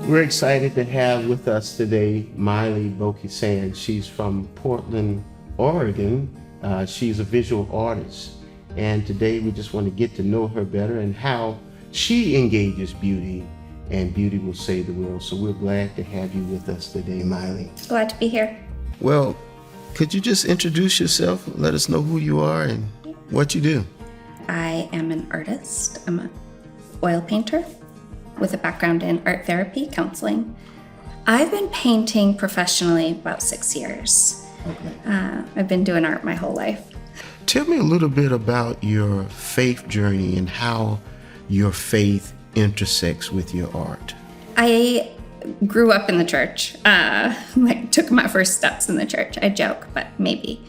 We're excited to have with us today Maile Boeke. She's from Portland, Oregon. She's a visual artist. And today we just want to get to know her better and how she engages beauty, and beauty will save the world. So we're glad to have you with us today, Maile. Glad to be here. Well, could you just introduce yourself? Let us know who you are and what you do. I am an artist. I'm an oil painter with a background in art therapy, counseling. I've been painting professionally about 6 years. Okay. I've been doing art my whole life. Tell me a little bit about your faith journey and how your faith intersects with your art. I grew up in the church, took my first steps in the church. I joke, but maybe.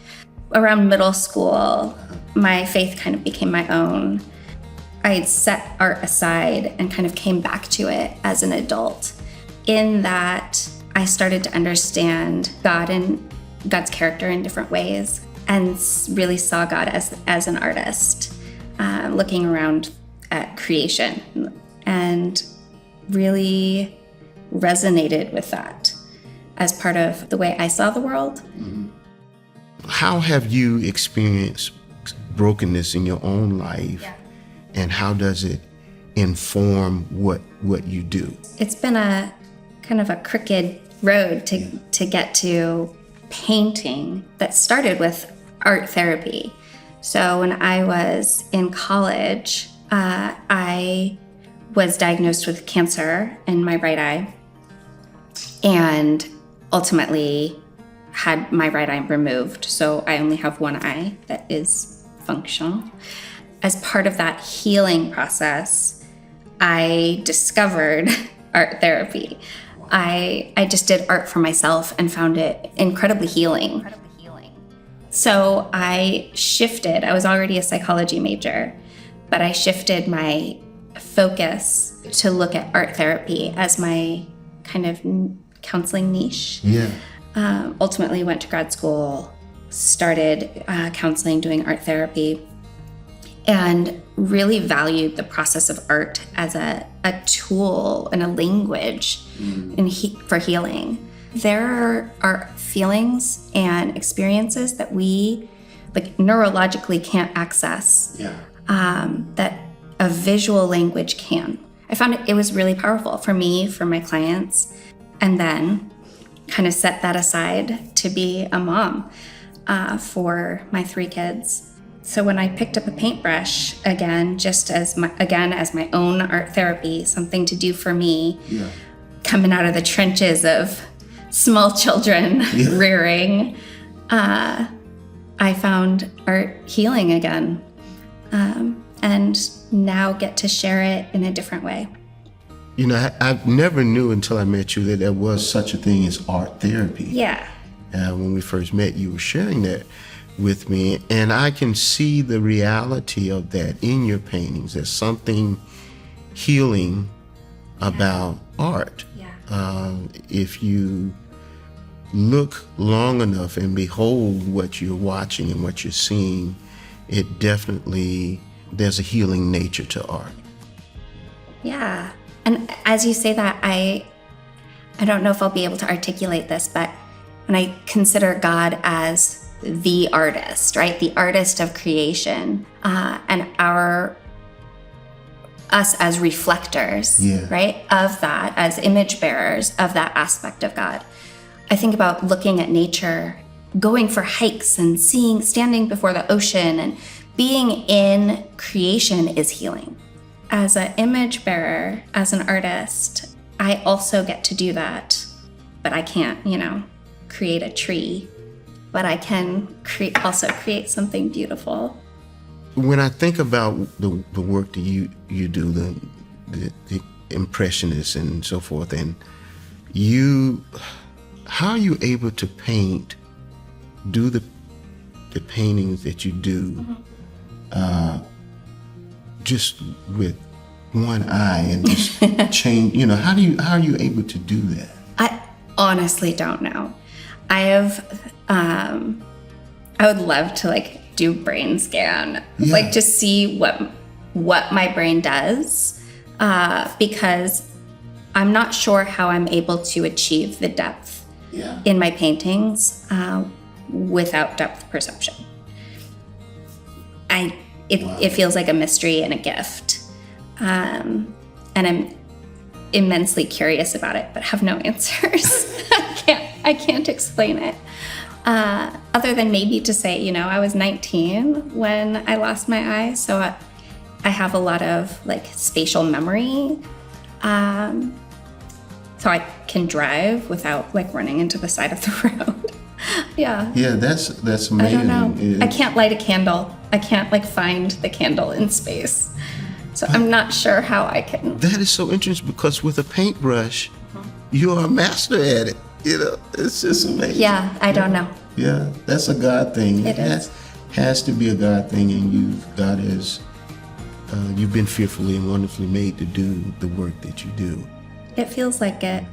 Around middle school, my faith kind of became my own. I had set art aside and kind of came back to it as an adult. In that, I started to understand God and God's character in different ways, and really saw God as an artist, looking around at creation, and really resonated with that as part of the way I saw the world. Mm-hmm. How have you experienced brokenness in your own life? Yeah. And how does it inform what you do? It's been a kind of a crooked road to get to painting that started with art therapy. So when I was in college, I was diagnosed with cancer in my right eye, and ultimately had my right eye removed. So I only have one eye that is functional. As part of that healing process, I discovered art therapy. I just did art for myself and found it incredibly healing. So I shifted. I was already a psychology major, but I shifted my focus to look at art therapy as my kind of counseling niche. Yeah. Ultimately went to grad school, started counseling, doing art therapy, and really valued the process of art as a tool and a language for healing. There are feelings and experiences that we neurologically can't access, that a visual language can. I found it was really powerful for me, for my clients, and then kind of set that aside to be a mom for my 3 kids. So when I picked up a paintbrush again, just as my own art therapy, something to do for me, coming out of the trenches of small children rearing, I found art healing again, and now get to share it in a different way. You know, I never knew until I met you that there was such a thing as art therapy. Yeah. When we first met, you were sharing that with me, and I can see the reality of that in your paintings. There's something healing about art. Yeah. If you look long enough and behold what you're watching and what you're seeing, it definitely, there's a healing nature to art. Yeah. And as you say that, I don't know if I'll be able to articulate this, but when I consider God as the artist, right? The artist of creation, and us as reflectors, right? Of that, as image bearers of that aspect of God. I think about looking at nature, going for hikes and standing before the ocean, and being in creation is healing. As an image bearer, as an artist, I also get to do that, but I can't, create a tree, but I can also create something beautiful. When I think about the work that you do, the impressionists and so forth, and how are you able to do the paintings that you do, just with one eye and just change? How are you able to do that? I honestly don't know. I would love to do brain scan, just see what my brain does, because I'm not sure how I'm able to achieve the depth in my paintings without depth perception. It feels like a mystery and a gift. And I'm immensely curious about it, but have no answers. I can't explain it. Other than maybe to say, I was 19 when I lost my eye, so I have a lot of like spatial memory. So I can drive without like running into the side of the road. Yeah. Yeah, that's amazing. I don't know. I can't light a candle. I can't like find the candle in space. So I'm not sure how I can. That is so interesting because with a paintbrush, you are a master at it. It's just amazing. Yeah, I don't know. Yeah, that's a God thing. It is. Has to be a God thing, and you've been fearfully and wonderfully made to do the work that you do. It feels like it.